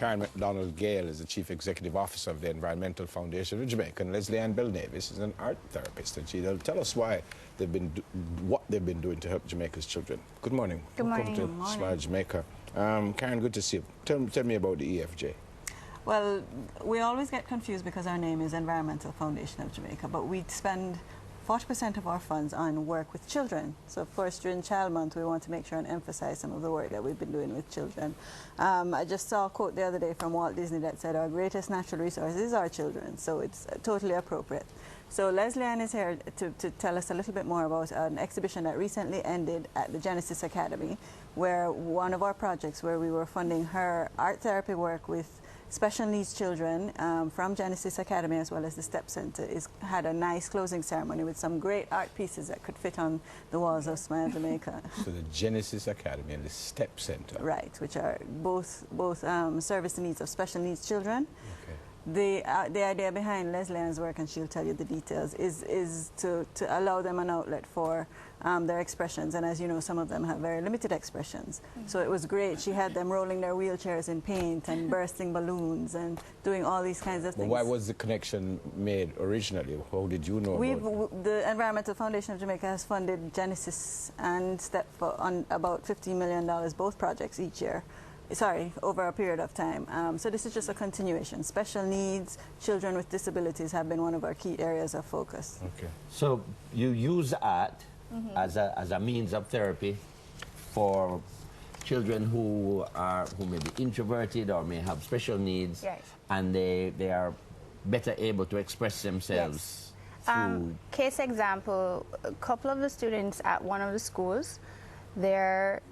Karen McDonald-Gale is the Chief Executive Officer of the Environmental Foundation of Jamaica, and Lesli-Ann Belnavis is an art therapist, and she'll tell us why what they've been doing to help Jamaica's children. Good morning. Good morning. Welcome to Smile Jamaica. Karen, good to see you. Tell me about the EFJ. Well, we always get confused because our name is Environmental Foundation of Jamaica, but we spend 40% of our funds on work with children. So of course during Child Month we want to make sure and emphasize some of the work that we've been doing with children. I just saw a quote the other day from Walt Disney that said our greatest natural resource is our children, so it's totally appropriate. So Lesli-Ann is here to tell us a little bit more about an exhibition that recently ended at the Genesis Academy, where one of our projects where we were funding her art therapy work with special needs children from Genesis Academy as well as the STEP Center had a nice closing ceremony with some great art pieces that could fit on the walls of Smile Jamaica. So the Genesis Academy and the STEP Center. Right, which are both service the needs of special needs children. Okay. The idea behind Lesli-Ann's work, and she'll tell you the details, is to allow them an outlet for their expressions, and as you know, some of them have very limited expressions. So it was great. She had them rolling their wheelchairs in paint and bursting balloons and doing all these kinds of things. But why was the connection made originally? How did you know about it? The Environmental Foundation of Jamaica has funded Genesis and STEP on about $15 million, both projects each year. Sorry, over a period of time. So this is just a continuation. Special needs, children with disabilities have been one of our key areas of focus. Okay. So you use art as a means of therapy for children who may be introverted or may have special needs, yes, and they are better able to express themselves. Yes. Through Case example, a couple of the students at one of the schools, their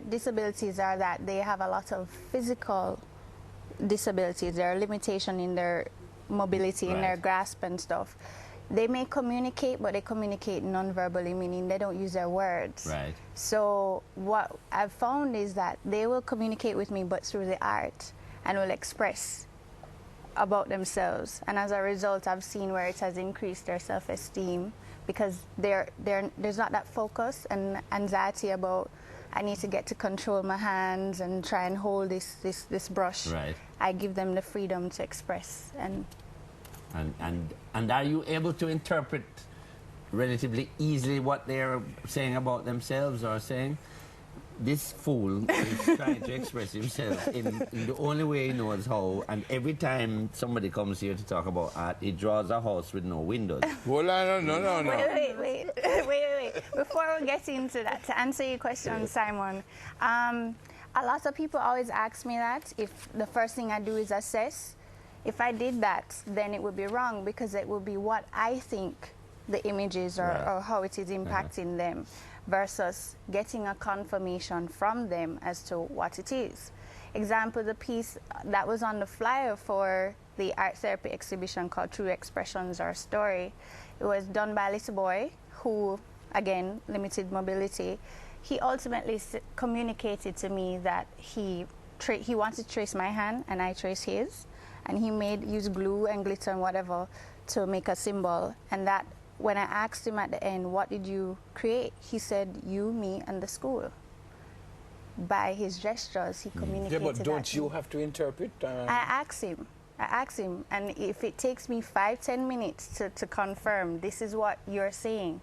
disabilities are that they have a lot of physical disabilities. There are limitations in their mobility, in their grasp and stuff. They may communicate, but they communicate non-verbally, meaning they don't use their words. Right. So what I've found is that they will communicate with me, but through the art, and will express about themselves. And as a result, I've seen where it has increased their self-esteem, because there's not that focus and anxiety about, I need to get to control my hands and try and hold this brush. Right. I give them the freedom to express. And are you able to interpret relatively easily what they're saying about themselves, or saying, this fool is trying to express himself in the only way he knows how, and every time somebody comes here to talk about art, he draws a house with no windows? Well, no. Wait. Before we get into that, to answer your question, Simon, a lot of people always ask me that, if the first thing I do is assess. If I did that, then it would be wrong, because it would be what I think the image is, or how it is impacting them, versus getting a confirmation from them as to what it is. Example, the piece that was on the flyer for the art therapy exhibition called True Expressions or Story, it was done by a little boy who, again, limited mobility. He ultimately communicated to me that he wanted to trace my hand and I trace his, and he used glue and glitter and whatever to make a symbol. And that, when I asked him at the end, what did you create? He said, you, me, and the school. By his gestures, he communicated. Yeah, but don't you have to interpret? I asked him, and if it takes me 5-10 minutes to confirm this is what you're saying,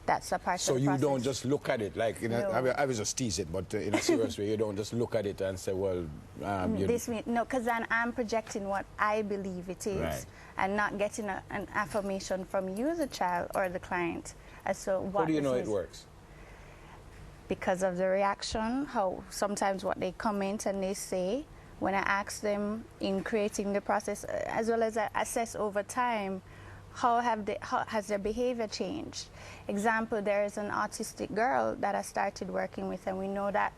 that's a part of the process. So you don't just look at it like, I was just teasing, but in a serious way, you don't just look at it and say, well, no, because then I'm projecting what I believe it is, right, and not getting an affirmation from you, the child or the client, as to what. How do you know it works? Because of the reaction, how sometimes what they comment and they say. When I ask them in creating the process, as well as I assess over time, how has their behavior changed? Example, there is an autistic girl that I started working with, and we know that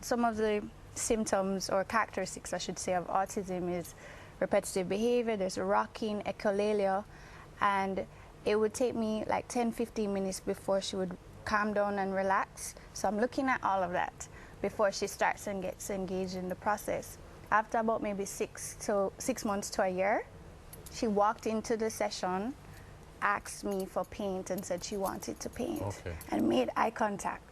some of the symptoms or characteristics, I should say, of autism is repetitive behavior, there's rocking, echolalia, and it would take me like 10-15 minutes before she would calm down and relax. So I'm looking at all of that before she starts and gets engaged in the process. After about maybe 6 months to a year, she walked into the session, asked me for paint, and said she wanted to paint, and made eye contact.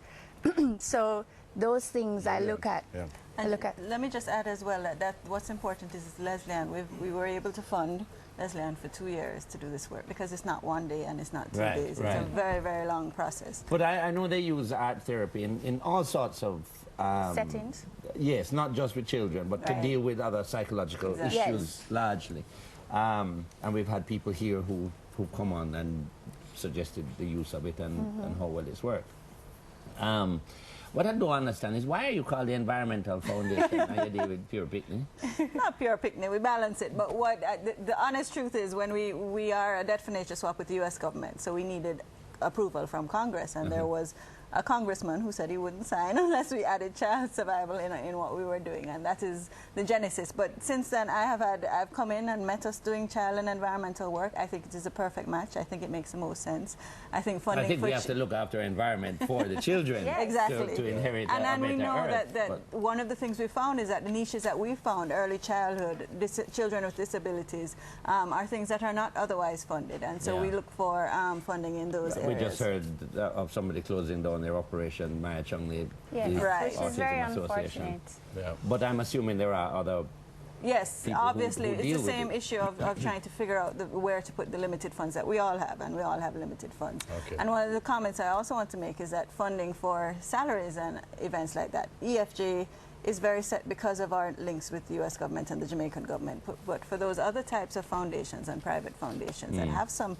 So those things I look at. Yeah. I look at. Let me just add as well that what's important is Lesli-Ann. We were able to fund Lesli-Ann for 2 years to do this work because it's not one day and it's not 2 days. It's a very, very long process. But I know they use art therapy in all sorts of settings. Yes, not just with children, but to deal with other psychological issues largely. And we've had people here who've come on and suggested the use of it and how well it's worked. What I don't understand is why are you called the Environmental Foundation and you deal with pure picnic? Not pure picnic, we balance it. But what the honest truth is, when we are a debt for nature swap with the U.S. government, so we needed approval from Congress, and there was a congressman who said he wouldn't sign unless we added child survival in what we were doing, and that is the genesis. But since then, I've come in and met us doing child and environmental work. I think it is a perfect match. I think it makes the most sense. I think funding. I think we have to look after environment for the children. Exactly. To inherit and a better we know earth. that one of the things we found is that the niches that we found, early childhood, children with disabilities, are things that are not otherwise funded, and so we look for funding in those areas. We just heard of somebody closing down their operation, Maya Chungley, which is very unfortunate. Yeah. But I'm assuming there are other. Yes, obviously, it's the same issue of trying to figure out where to put the limited funds that we all have, and we all have limited funds. Okay. And one of the comments I also want to make is that funding for salaries and events like that, EFJ is very set because of our links with the U.S. government and the Jamaican government. But for those other types of foundations and private foundations that have some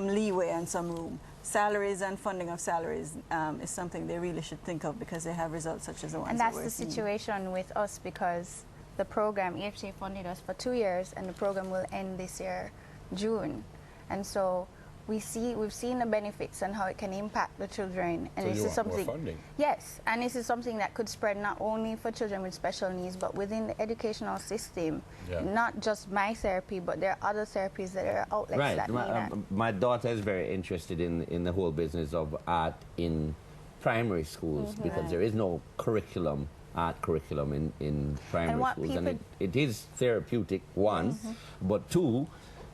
leeway and some room, salaries and funding of salaries is something they really should think of because they have results such as the ones that we're seeing. And that's the situation with us because the program, EFJ funded us for 2 years, and the program will end this year, June. And so we've seen the benefits and how it can impact the children. And So this you is want more something. funding? Yes, and this is something that could spread not only for children with special needs, but within the educational system. Yeah. Not just my therapy, but there are other therapies that are outlets that need that. My daughter is very interested in the whole business of art in primary schools because there is no curriculum, art curriculum in primary schools. And it is therapeutic, one, but two,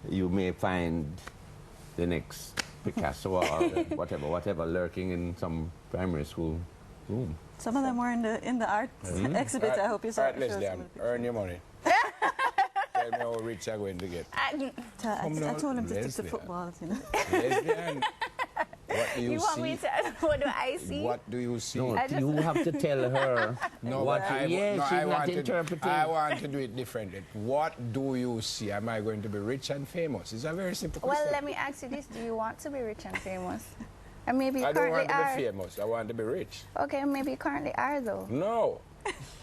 you may find the next Picasso or whatever lurking in some primary school room. Some of them were in the art exhibits. I hope you saw. All right, Lesli-Ann, earn your money. Tell me how rich I'm going to get. I told him to stick to football, you know. Lesli-Ann, what do you want see? me to? What do I see? What do you see? No, you have to tell her what. She's not interpreting. I want to do it differently. What do you see? Am I going to be rich and famous? It's a very simple question. Well, let me ask you this: do you want to be rich and famous? And maybe you I don't currently want to be famous. I want to be rich. Okay, maybe you currently are though. No.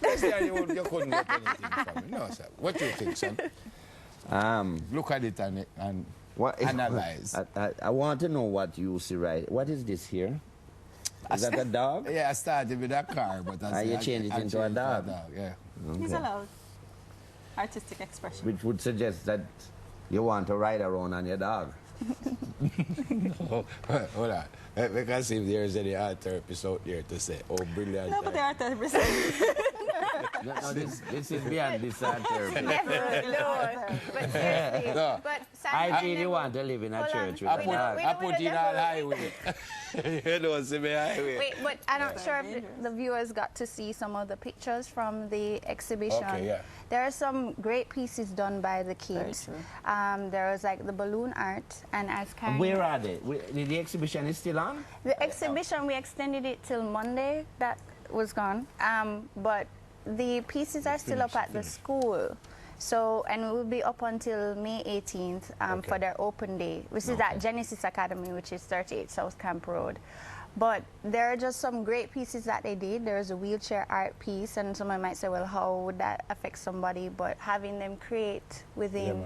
Lesli-Ann, you couldn't get anything from me. No, sir. What do you think, son? Look at it and analyze. I want to know what you see right. What is this here? Is that a dog? Yeah, I started with a car, but you changed it into a dog. Yeah. Okay. He's allowed artistic expression. Which would suggest that you want to ride around on your dog. Hold on. We can see if there's any art therapists out there to say, oh, brilliant. No, but there are therapists. No, this is beyond this art therapy. No, but seriously. No. But I really want to live in a church with a dog. I put in on highway. You don't see me highway. Wait, but I'm not sure if the viewers got to see some of the pictures from the exhibition. Okay, yeah. There are some great pieces done by the kids. There was like the balloon art, and as Karen. Where are they? The exhibition is still on? The exhibition, we extended it till Monday. That was gone. But the pieces are still up at the school. So, and it will be up until May 18th for their open day. This is at Genesis Academy, which is 38 South Camp Road. But there are just some great pieces that they did. There's a wheelchair art piece, and someone might say, well, how would that affect somebody? But having them create within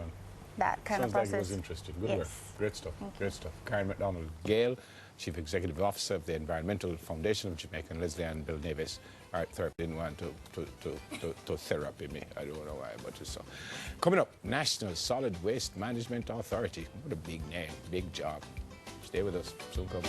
that kind of process. Sounds like it was interesting. Good work. Great stuff. Great stuff. Karen McDonald Gale, Chief Executive Officer of the Environmental Foundation of Jamaica, and Lesli-Ann Belnavis, art therapist. Didn't want to therapy me. I don't know why, but just so. Coming up, National Solid Waste Management Authority. What a big name, big job. Stay with us. Soon come.